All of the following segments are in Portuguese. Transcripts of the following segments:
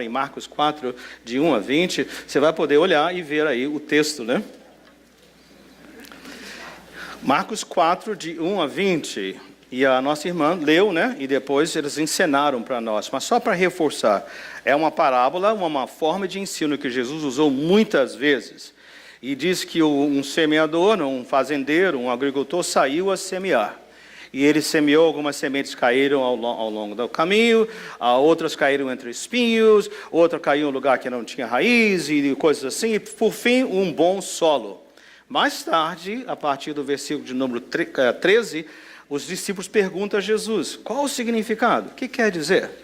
em Marcos 4, de 1 a 20, você vai poder olhar e ver aí o texto, né? Marcos 4, de 1 a 20, e a nossa irmã leu, né? E depois eles ensinaram para nós. Mas só para reforçar, é uma parábola, uma forma de ensino que Jesus usou muitas vezes. E diz que um semeador, um fazendeiro, um agricultor saiu a semear. E ele semeou, algumas sementes caíram ao longo do caminho, outras caíram entre espinhos, outra caiu em um lugar que não tinha raiz e coisas assim, e por fim, um bom solo. Mais tarde, a partir do versículo de número 13, os discípulos perguntam a Jesus, qual o significado? O que quer dizer?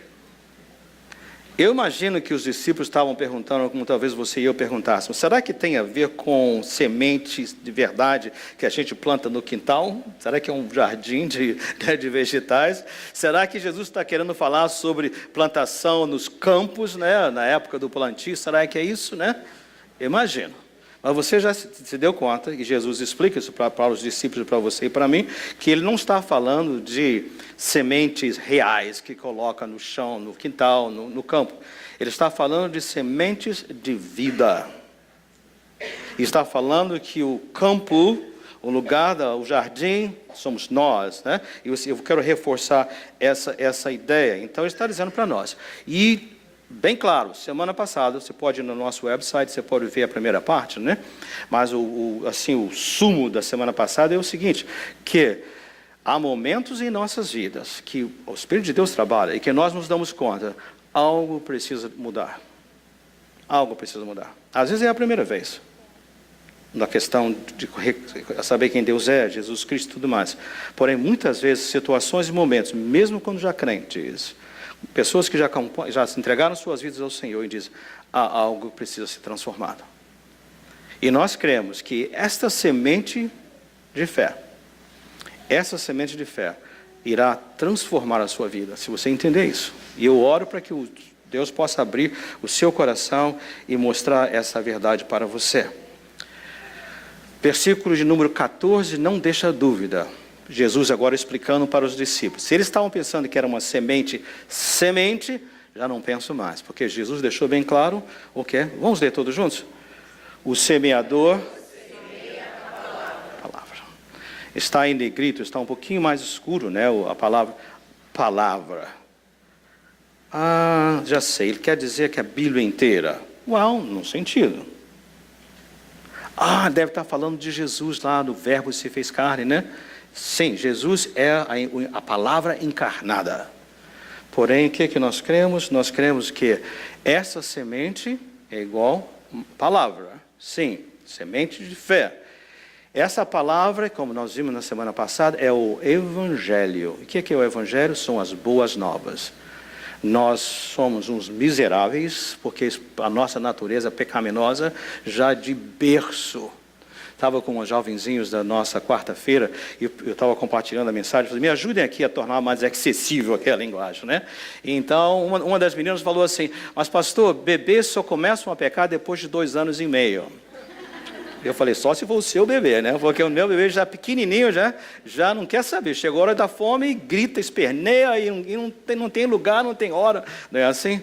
Eu imagino que os discípulos estavam perguntando, como talvez você e eu perguntássemos, será que tem a ver com sementes de verdade que a gente planta no quintal? Será que é um jardim de vegetais? Será que Jesus está querendo falar sobre plantação nos campos, né, na época do plantio? Será que é isso, né? Eu imagino. Mas você já se deu conta, e Jesus explica isso para os discípulos, para você e para mim, que ele não está falando de sementes reais que coloca no chão, no quintal, no campo. Ele está falando de sementes de vida. E está falando que o campo, o lugar, o jardim, somos nós, né? E eu quero reforçar essa ideia. Então, ele está dizendo para nós. E bem claro, semana passada, você pode ir no nosso website, você pode ver a primeira parte, né? Mas o sumo da semana passada é o seguinte, que há momentos em nossas vidas que o Espírito de Deus trabalha e que nós nos damos conta, algo precisa mudar. Algo precisa mudar. Às vezes é a primeira vez, na questão de saber quem Deus é, Jesus Cristo e tudo mais. Porém, muitas vezes, situações e momentos, mesmo quando já crentes, pessoas que já se entregaram suas vidas ao Senhor e dizem, algo precisa ser transformado. E nós cremos que esta semente de fé irá transformar a sua vida, se você entender isso. E eu oro para que Deus possa abrir o seu coração e mostrar essa verdade para você. Versículo de número 14, não deixa dúvida. Jesus agora explicando para os discípulos. Se eles estavam pensando que era uma semente, já não penso mais, porque Jesus deixou bem claro o que é. Vamos ler todos juntos? O semeador, palavra. Está em negrito, está um pouquinho mais escuro, né? A palavra. Já sei, ele quer dizer que a Bíblia inteira. Uau, no sentido. Deve estar falando de Jesus lá, do verbo se fez carne, né? Sim, Jesus é a palavra encarnada. Porém, o que nós cremos? Nós cremos que essa semente é igual palavra. Sim, semente de fé. Essa palavra, como nós vimos na semana passada, é o Evangelho. O que é o Evangelho? São as boas novas. Nós somos uns miseráveis, porque a nossa natureza pecaminosa já de berço. Estava com os jovenzinhos da nossa quarta-feira e eu estava compartilhando a mensagem, falei, me ajudem aqui a tornar mais acessível aquela linguagem, né? Então, uma das meninas falou assim, mas pastor, bebês só começam a pecar depois de 2 anos e meio. Eu falei, só se for o seu bebê, né? Porque o meu bebê já pequenininho, já não quer saber. Chegou a hora da fome e grita, esperneia e não tem lugar, não tem hora. Não é assim?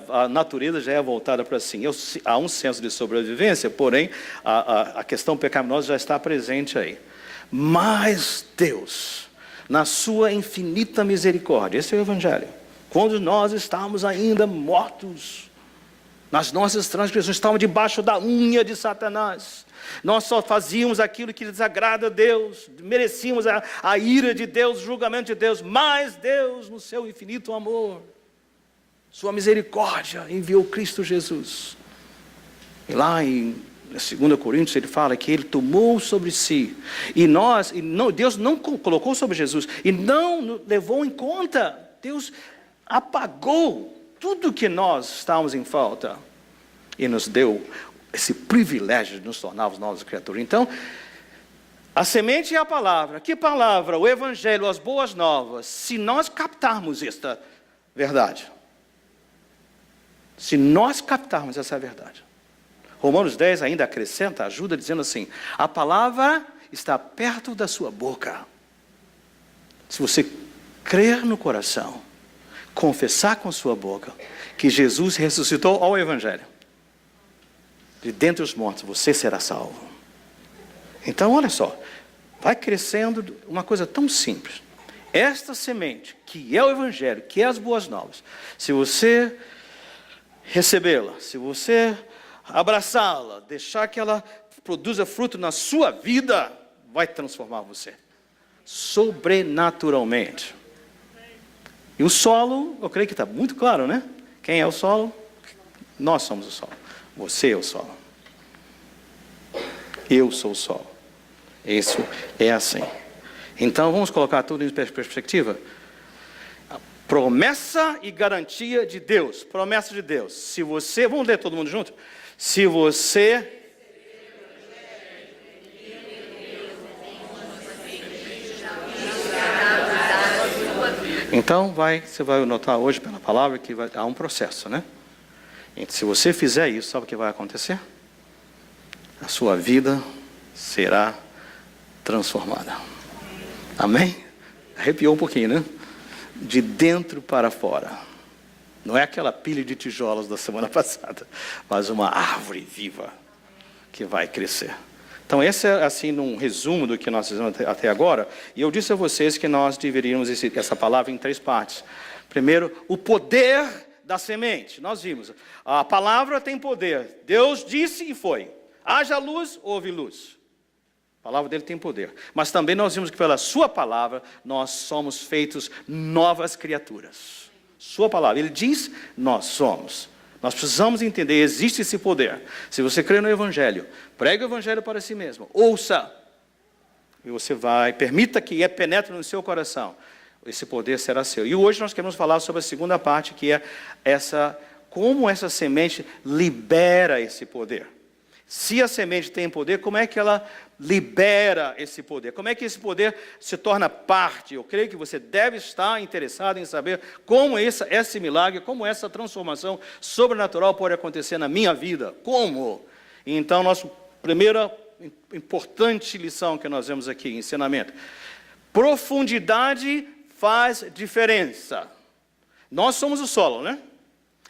A natureza já é voltada para assim. Há um senso de sobrevivência, porém, a questão pecaminosa já está presente aí. Mas Deus, na sua infinita misericórdia, esse é o Evangelho. Quando nós estávamos ainda mortos, nas nossas transgressões, estávamos debaixo da unha de Satanás. Nós só fazíamos aquilo que desagrada a Deus, merecíamos a ira de Deus, o julgamento de Deus, mas Deus, no seu infinito amor, sua misericórdia, enviou Cristo Jesus. E lá em 2 Coríntios ele fala que ele tomou sobre si. Deus não colocou sobre Jesus e não levou em conta. Deus apagou tudo que nós estávamos em falta e nos deu esse privilégio de nos tornarmos novas criaturas. Então, a semente é a palavra. Que palavra? O Evangelho, as boas novas. Se nós captarmos esta verdade, se nós captarmos essa verdade, Romanos 10 ainda acrescenta, ajuda dizendo assim, a palavra está perto da sua boca. Se você crer no coração, confessar com sua boca que Jesus ressuscitou ao Evangelho, de dentre os mortos, você será salvo. Então, olha só, vai crescendo uma coisa tão simples. Esta semente, que é o Evangelho, que é as boas novas, se você recebê-la, se você abraçá-la, deixar que ela produza fruto na sua vida, vai transformar você sobrenaturalmente. E o solo, eu creio que está muito claro, né? Quem é o solo? Nós somos o solo. Você é o solo. Eu sou o solo. Isso é assim. Então, vamos colocar tudo em perspectiva. Promessa e garantia de Deus. Promessa de Deus. Se você, vamos ler todo mundo junto? Se você... Então, você vai notar hoje pela palavra que há um processo, né? E se você fizer isso, sabe o que vai acontecer? A sua vida será transformada. Amém? Arrepiou um pouquinho, né? De dentro para fora. Não é aquela pilha de tijolos da semana passada, mas uma árvore viva que vai crescer. Então, esse é, assim, um resumo do que nós fizemos até agora. E eu disse a vocês que nós dividiríamos essa palavra em 3 partes. Primeiro, o poder da semente. Nós vimos, a palavra tem poder. Deus disse e foi. Haja luz, houve luz. A palavra dele tem poder. Mas também nós vimos que pela sua palavra, nós somos feitos novas criaturas. Sua palavra. Ele diz, nós somos. Nós precisamos entender, existe esse poder. Se você crê no Evangelho, pregue o Evangelho para si mesmo. Ouça. E você vai, permita que penetre no seu coração. Esse poder será seu. E hoje nós queremos falar sobre a segunda parte, que é como essa semente libera esse poder. Se a semente tem poder, como é que ela libera esse poder? Como é que esse poder se torna parte? Eu creio que você deve estar interessado em saber como esse milagre, como essa transformação sobrenatural pode acontecer na minha vida. Como? Então, nossa primeira importante lição que nós vemos aqui, ensinamento. Profundidade faz diferença. Nós somos o solo, né?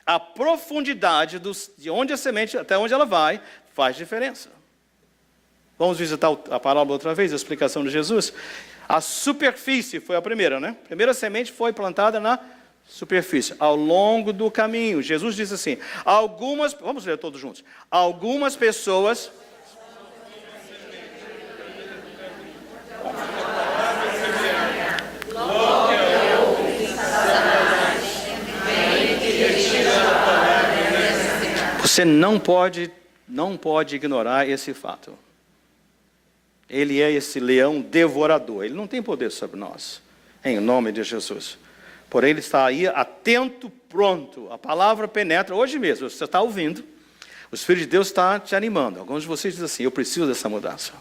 A profundidade de onde a semente, até onde ela vai, faz diferença. Vamos visitar a parábola outra vez, a explicação de Jesus. A superfície foi a primeira, né? A primeira semente foi plantada na superfície. Ao longo do caminho, Jesus disse assim, vamos ler todos juntos. Algumas pessoas... Você não pode ignorar esse fato. Ele é esse leão devorador. Ele não tem poder sobre nós, em nome de Jesus. Porém, ele está aí atento, pronto. A palavra penetra hoje mesmo. Você está ouvindo. O Espírito de Deus está te animando. Alguns de vocês dizem assim, eu preciso dessa mudança.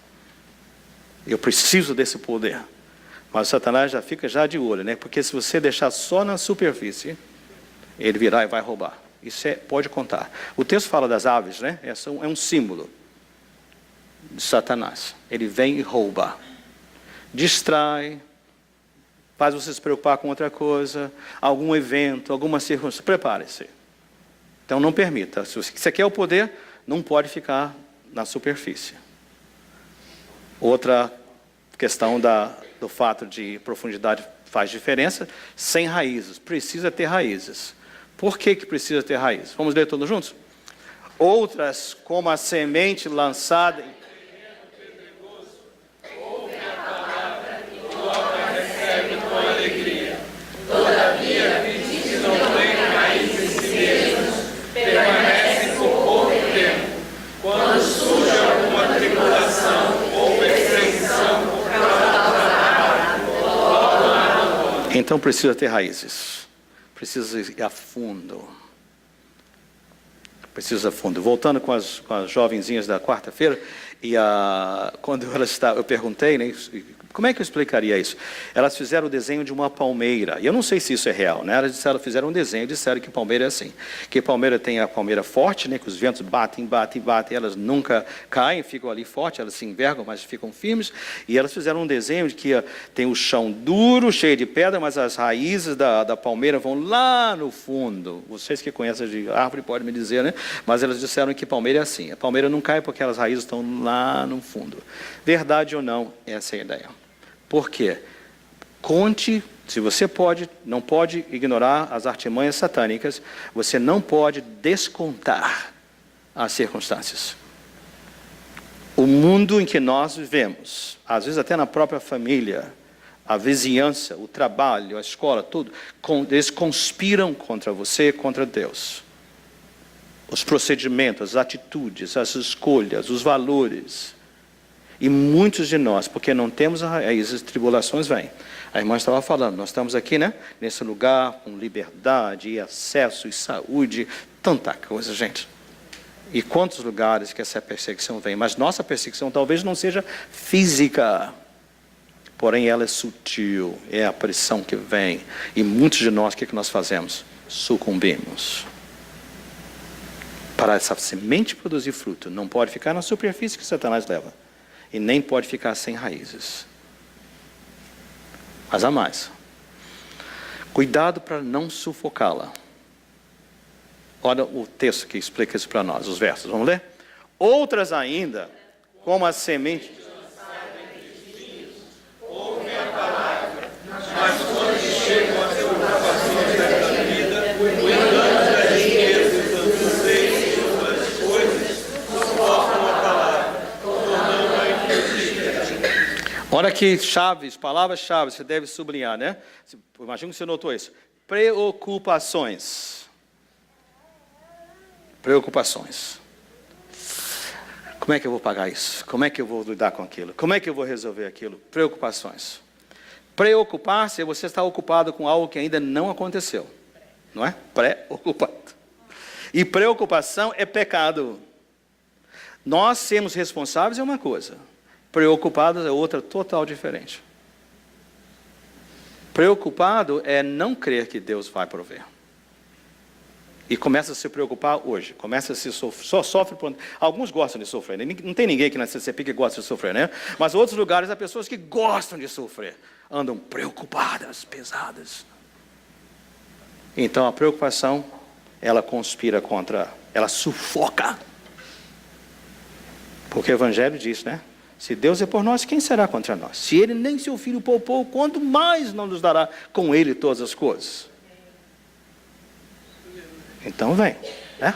Eu preciso desse poder. Mas o Satanás já fica de olho, né? Porque se você deixar só na superfície, ele virá e vai roubar. Isso pode contar. O texto fala das aves, né? É um símbolo de Satanás. Ele vem e rouba. Distrai. Faz você se preocupar com outra coisa. Algum evento, alguma circunstância. Prepare-se. Então não permita. Se você quer o poder, não pode ficar na superfície. Outra questão do fato de profundidade faz diferença. Sem raízes. Precisa ter raízes. Por que precisa ter raiz? Vamos ler todos juntos? Outras, como a semente lançada... Ouve a palavra e logo a recebe com alegria. Todavia, os que não têm raiz em si mesmos, permanecem por pouco tempo. Quando surge alguma tribulação ou perseguição por causa da palavra, logo a abandonam. Então precisa ter raízes. Precisa ir a fundo. Precisa a fundo. Voltando com as jovenzinhas da quarta-feira, E quando eu perguntei, né, como é que eu explicaria isso? Elas fizeram o desenho de uma palmeira. E eu não sei se isso é real, né? Elas fizeram um desenho e disseram que palmeira é assim. Que palmeira tem a palmeira forte, né? Que os ventos batem, elas nunca caem, ficam ali fortes, elas se envergam, mas ficam firmes. E elas fizeram um desenho de que tem o chão duro, cheio de pedra, mas as raízes da palmeira vão lá no fundo. Vocês que conhecem de árvore podem me dizer, né? Mas elas disseram que palmeira é assim. A palmeira não cai porque as raízes estão lá no fundo. Verdade ou não, essa é a ideia. Por quê? Conte, se você não pode ignorar as artimanhas satânicas, você não pode descontar as circunstâncias. O mundo em que nós vivemos, às vezes até na própria família, a vizinhança, o trabalho, a escola, tudo, eles conspiram contra você, contra Deus. Os procedimentos, as atitudes, as escolhas, os valores. E muitos de nós, porque não temos as tribulações vêm. A irmã estava falando, nós estamos aqui, né? Nesse lugar com liberdade e acesso e saúde, tanta coisa, gente. E quantos lugares que essa perseguição vem? Mas nossa perseguição talvez não seja física, porém ela é sutil, é a pressão que vem. E muitos de nós, o que nós fazemos? Sucumbimos. Para essa semente produzir fruto, não pode ficar na superfície que Satanás leva. E nem pode ficar sem raízes. Mas há mais. Cuidado para não sufocá-la. Olha o texto que explica isso para nós, os versos. Vamos ler? Outras ainda, como a semente... ouvem a palavra, mas quando chegam a ser ocupações da vida, o engano das riquezas, dos anseios e outras coisas, sufocam a palavra, tornando-a impossível. Olha que chaves, palavras-chave, você deve sublinhar, né? Imagino que você notou isso. Preocupações. Preocupações. Como é que eu vou pagar isso? Como é que eu vou lidar com aquilo? Como é que eu vou resolver aquilo? Preocupações. Preocupar-se é você estar ocupado com algo que ainda não aconteceu. Não é? Preocupado. E preocupação é pecado. Nós sermos responsáveis é uma coisa. Preocupados é outra total diferente. Preocupado é não crer que Deus vai prover. E começa a se preocupar hoje. Começa a se sofrer. Só sofre por... Alguns gostam de sofrer. Né? Não tem ninguém aqui na CCP que gosta de sofrer, né? Mas em outros lugares há pessoas que gostam de sofrer. Andam preocupadas, pesadas. Então a preocupação, ela conspira contra... Ela sufoca. Porque o Evangelho diz, né? Se Deus é por nós, quem será contra nós? Se Ele nem seu Filho poupou, quanto mais não nos dará com Ele todas as coisas? Então vem, né?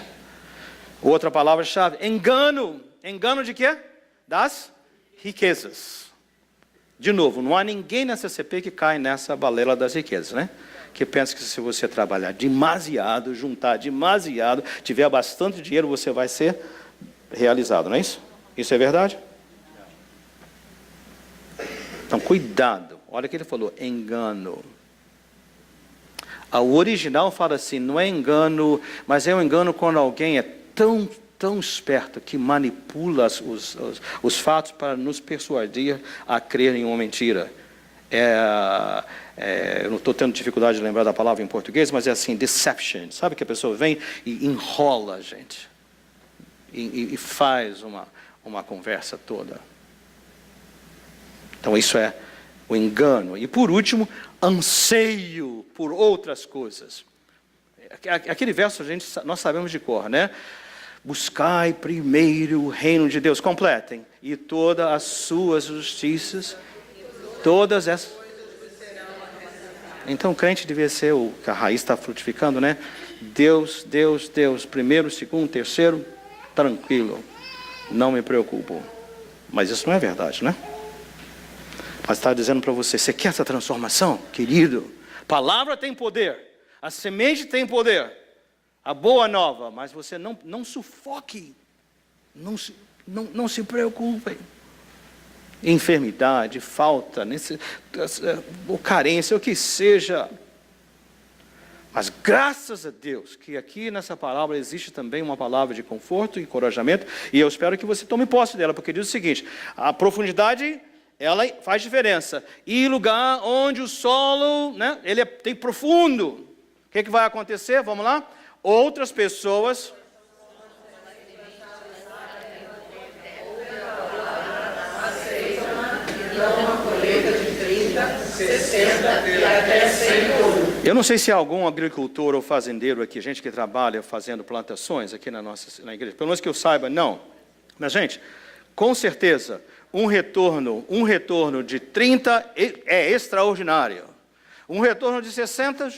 Outra palavra-chave, engano. Engano de quê? Das riquezas. De novo, não há ninguém nessa CP que cai nessa balela das riquezas, né? Que pensa que se você trabalhar demasiado, juntar demasiado, tiver bastante dinheiro, você vai ser realizado, não é isso? Isso é verdade? Então, cuidado. Olha o que ele falou, engano. O original fala assim, não é engano, mas é um engano quando alguém é tão esperto que manipula os fatos para nos persuadir a crer em uma mentira. Eu não estou tendo dificuldade de lembrar da palavra em português, mas é assim, deception. Sabe que a pessoa vem e enrola a gente. E faz uma conversa toda. Então isso é o engano. E por último, anseio por outras coisas. Aquele verso nós sabemos de cor, né? Buscai primeiro o reino de Deus. Completem. E todas as suas justiças, todas essas... Então o crente devia ser que a raiz está frutificando, né? Deus, Deus, Deus. Primeiro, segundo, terceiro, tranquilo. Não me preocupo. Mas isso não é verdade, né? Mas está dizendo para você, você quer essa transformação? Querido, a palavra tem poder, a semente tem poder, a boa nova, mas você não sufoque, não se preocupe. Enfermidade, falta, carência, o que seja. Mas graças a Deus que aqui nessa palavra existe também uma palavra de conforto e encorajamento, e eu espero que você tome posse dela, porque diz o seguinte: a profundidade, ela faz diferença. E lugar onde o solo, né, ele tem profundo. O que vai acontecer? Vamos lá? Outras pessoas... uma colheita de 30, 60 e até 100 por um. Eu não sei se há algum agricultor ou fazendeiro aqui, gente que trabalha fazendo plantações aqui na igreja. Pelo menos que eu saiba, não. Mas, gente, com certeza, um retorno de 30 é extraordinário. Um retorno de 60,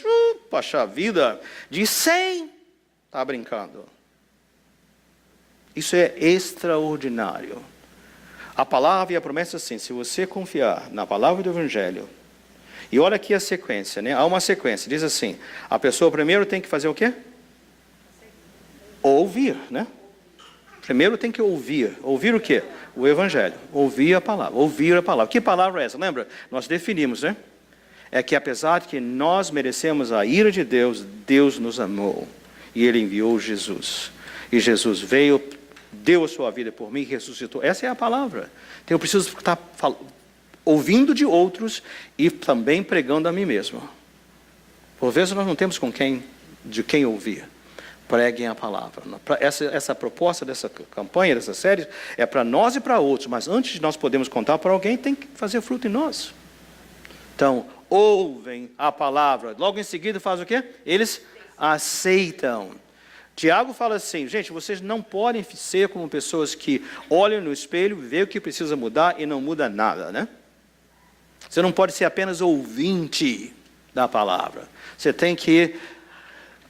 poxa vida, de 100, está brincando. Isso é extraordinário. A palavra e a promessa, sim, se você confiar na palavra do Evangelho, e olha aqui a sequência, né? Há uma sequência, diz assim, a pessoa primeiro tem que fazer o quê? Ouvir, né? Primeiro tem que ouvir. Ouvir o quê? O Evangelho. Ouvir a palavra. Ouvir a palavra. Que palavra é essa? Lembra? Nós definimos, né? É que apesar de que nós merecemos a ira de Deus, Deus nos amou. E Ele enviou Jesus. E Jesus veio, deu a sua vida por mim e ressuscitou. Essa é a palavra. Então eu preciso estar ouvindo de outros e também pregando a mim mesmo. Por vezes nós não temos de quem ouvir. Preguem a palavra. Essa proposta dessa campanha, dessa série, é para nós e para outros. Mas antes de nós podermos contar para alguém, tem que fazer fruto em nós. Então, ouvem a palavra. Logo em seguida faz o quê? Eles aceitam. Tiago fala assim, gente, vocês não podem ser como pessoas que olham no espelho, veem o que precisa mudar e não muda nada, né? Você não pode ser apenas ouvinte da palavra. Você tem que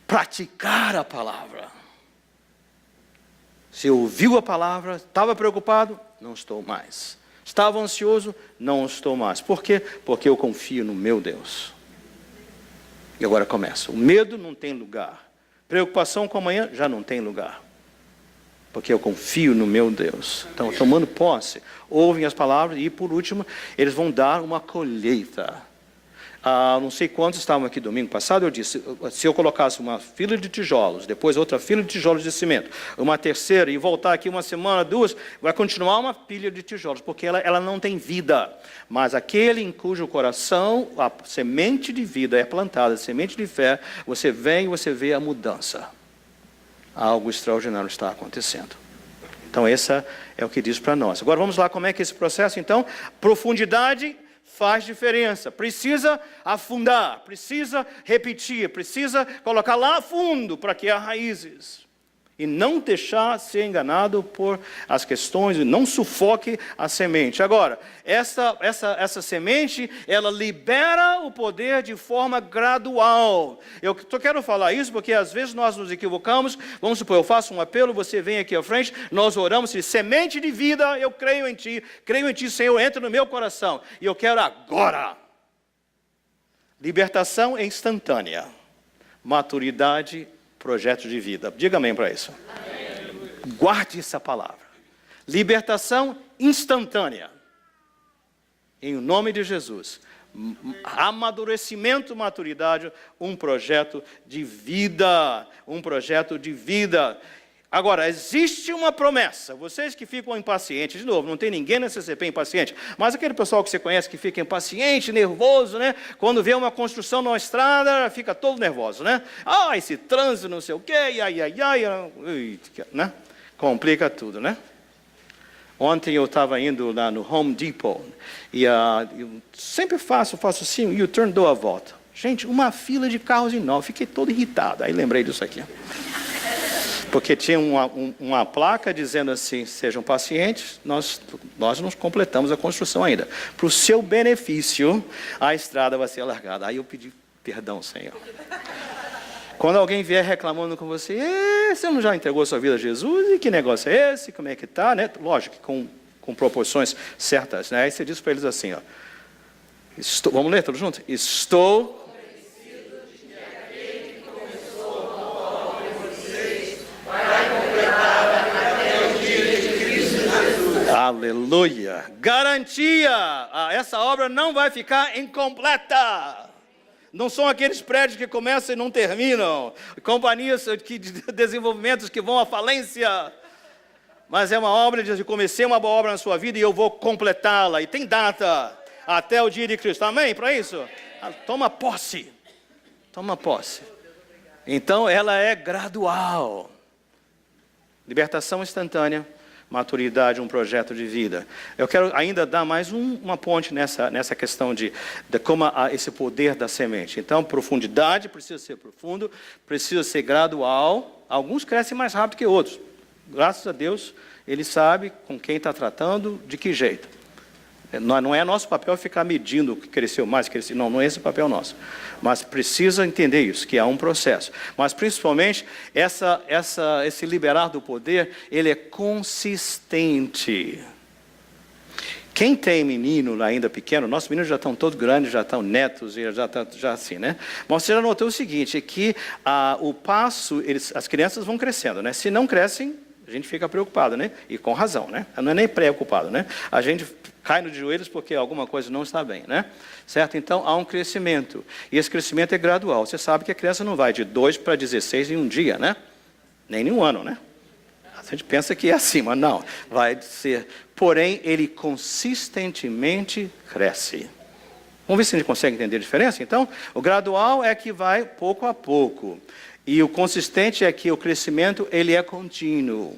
praticar a palavra. Você ouviu a palavra, estava preocupado? Não estou mais. Estava ansioso? Não estou mais. Por quê? Porque eu confio no meu Deus. E agora começa. O medo não tem lugar. Preocupação com amanhã já não tem lugar. Porque eu confio no meu Deus. Então, tomando posse, ouvem as palavras e, por último, eles vão dar uma colheita. Não sei quantos estavam aqui domingo passado, eu disse, se eu colocasse uma fila de tijolos, depois outra fila de tijolos de cimento, uma terceira, e voltar aqui uma semana, duas, vai continuar uma pilha de tijolos, porque ela não tem vida. Mas aquele em cujo coração a semente de vida é plantada, a semente de fé, você vem e você vê a mudança. Algo extraordinário está acontecendo. Então, essa é o que diz para nós. Agora, vamos lá, como é que é esse processo, então? Profundidade faz diferença. Precisa afundar, precisa repetir, precisa colocar lá fundo para que há raízes. E não deixar ser enganado por as questões, e não sufoque a semente. Agora, essa semente, ela libera o poder de forma gradual. Eu quero falar isso porque às vezes nós nos equivocamos. Vamos supor, eu faço um apelo, você vem aqui à frente, nós oramos, semente de vida, eu creio em Ti, Senhor, entra no meu coração. E eu quero agora. Libertação é instantânea. Maturidade, projeto de vida. Diga amém para isso. Amém. Guarde essa palavra. Libertação instantânea. Em nome de Jesus. Amadurecimento, maturidade, um projeto de vida. Um projeto de vida. Agora, existe uma promessa. Vocês que ficam impacientes, de novo, não tem ninguém na CCP impaciente, mas aquele pessoal que você conhece que fica impaciente, nervoso, né? Quando vê uma construção numa estrada, fica todo nervoso, né? Esse trânsito, não sei o quê, né? Complica tudo, né? Ontem eu estava indo lá no Home Depot, e eu sempre faço assim, o turn dou a volta. Gente, uma fila de carros enorme, fiquei todo irritado, aí lembrei disso aqui. Porque tinha uma placa dizendo assim, sejam pacientes, nós não completamos a construção ainda. Para o seu benefício, a estrada vai ser alargada. Aí eu pedi perdão, Senhor. Quando alguém vier reclamando com você, você não já entregou sua vida a Jesus? E que negócio é esse? Como é que está? Né? Lógico, com proporções certas. Né? Aí você diz para eles assim, ó, vamos ler todos juntos? Estou... Aleluia! Garantia! Essa obra não vai ficar incompleta. Não são aqueles prédios que começam e não terminam, companhias de desenvolvimentos que vão à falência. Mas é uma obra de comecei uma boa obra na sua vida e eu vou completá-la. E tem data até o dia de Cristo. Amém? Para isso? Toma posse. Toma posse. Então ela é gradual. Libertação instantânea, maturidade, um projeto de vida. Eu quero ainda dar mais uma ponte nessa questão de como esse poder da semente. Então, profundidade precisa ser profundo, precisa ser gradual. Alguns crescem mais rápido que outros. Graças a Deus, Ele sabe com quem está tratando, de que jeito. Não é nosso papel ficar medindo o que cresceu mais, cresceu. Não é esse o papel nosso. Mas precisa entender isso, que há um processo. Mas principalmente, esse liberar do poder, ele é consistente. Quem tem menino ainda pequeno, nossos meninos já estão todos grandes, já estão netos, e já assim, né? Mas você já notou o seguinte, é que o passo, as crianças vão crescendo, né? Se não crescem, a gente fica preocupado, né? E com razão, né? Não é nem preocupado, né? A gente cai nos joelhos porque alguma coisa não está bem, né? Certo? Então, há um crescimento. E esse crescimento é gradual. Você sabe que a criança não vai de 2 para 16 em um dia, né? Nem em um ano, né? A gente pensa que é assim, mas não. Vai ser. Porém, ele consistentemente cresce. Vamos ver se a gente consegue entender a diferença? Então, o gradual é que vai pouco a pouco. E o consistente é que o crescimento, ele é contínuo.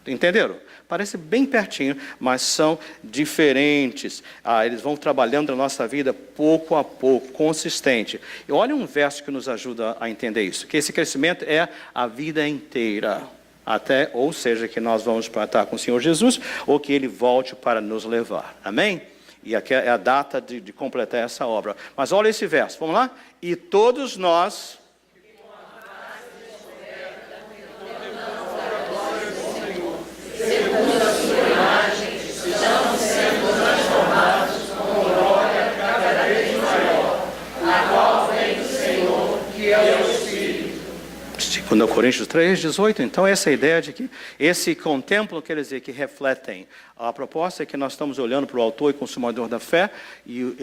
Entenderam? Parece bem pertinho, mas são diferentes. Eles vão trabalhando na nossa vida pouco a pouco, consistente. E olha um verso que nos ajuda a entender isso. Que esse crescimento é a vida inteira. Até, ou seja, que nós vamos para estar com o Senhor Jesus, ou que Ele volte para nos levar. Amém? E aqui é a data de completar essa obra. Mas olha esse verso, vamos lá? E todos nós... Segundo Coríntios 3:18, então essa ideia de que esse contemplam quer dizer que refletem. A proposta é que nós estamos olhando para o autor e consumador da fé e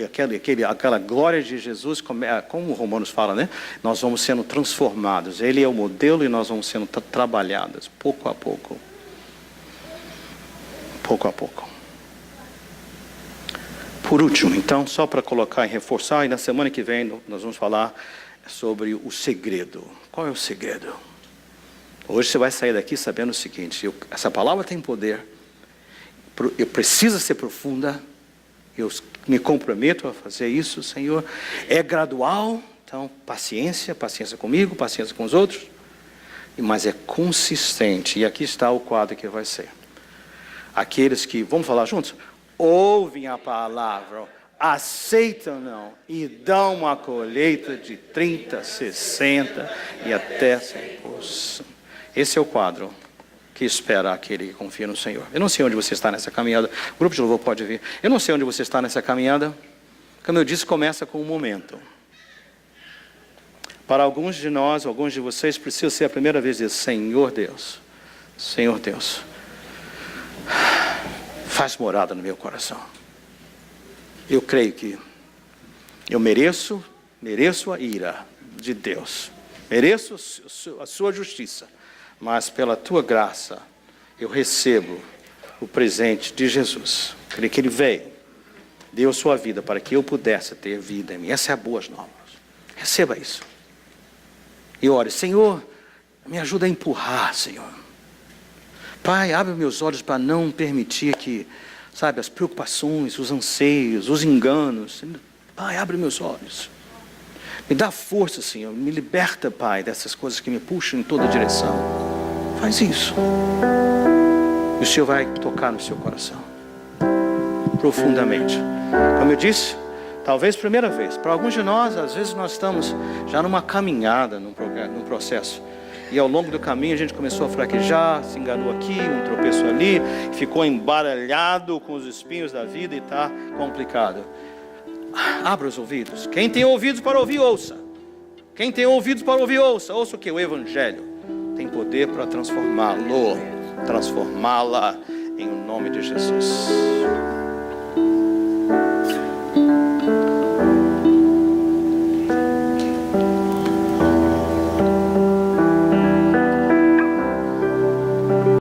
aquela glória de Jesus, como o Romanos fala, né? Nós vamos sendo transformados. Ele é o modelo e nós vamos sendo trabalhados, pouco a pouco. Pouco a pouco. Por último, então, só para colocar e reforçar, e na semana que vem nós vamos falar sobre o segredo. Qual é o segredo? Hoje você vai sair daqui sabendo o seguinte, essa palavra tem poder, eu preciso ser profunda, eu me comprometo a fazer isso, Senhor, é gradual, então paciência comigo, paciência com os outros, mas é consistente, e aqui está o quadro que vai ser. Aqueles que, vamos falar juntos? Ouvem a palavra, aceitam não, e dão uma colheita de 30, 60 e até 100%. Esse é o quadro que espera aquele que confia no Senhor. Eu não sei onde você está nessa caminhada, o grupo de louvor pode vir. Eu não sei onde você está nessa caminhada, como eu disse, começa com um momento. Para alguns de nós, alguns de vocês, precisa ser a primeira vez de Senhor Deus, faz morada no meu coração. Eu creio que eu mereço a ira de Deus. Mereço a sua justiça. Mas pela tua graça, eu recebo o presente de Jesus. Creio que Ele veio, deu a sua vida para que eu pudesse ter vida em mim. Essa é a boas novas. Receba isso. E ore, Senhor, me ajuda a empurrar, Senhor. Pai, abre meus olhos para não permitir que, sabe, as preocupações, os anseios, os enganos. Pai, abre meus olhos. Me dá força, Senhor. Me liberta, Pai, dessas coisas que me puxam em toda direção. Faz isso. E o Senhor vai tocar no seu coração. Profundamente. Como eu disse, talvez primeira vez. Para alguns de nós, às vezes nós estamos já numa caminhada, num processo. E ao longo do caminho a gente começou a fraquejar, se enganou aqui, um tropeço ali, ficou embaralhado com os espinhos da vida e está complicado. Abra os ouvidos. Quem tem ouvidos para ouvir, ouça. Quem tem ouvidos para ouvir, ouça. Ouça o que? O Evangelho tem poder para transformá-la em nome de Jesus.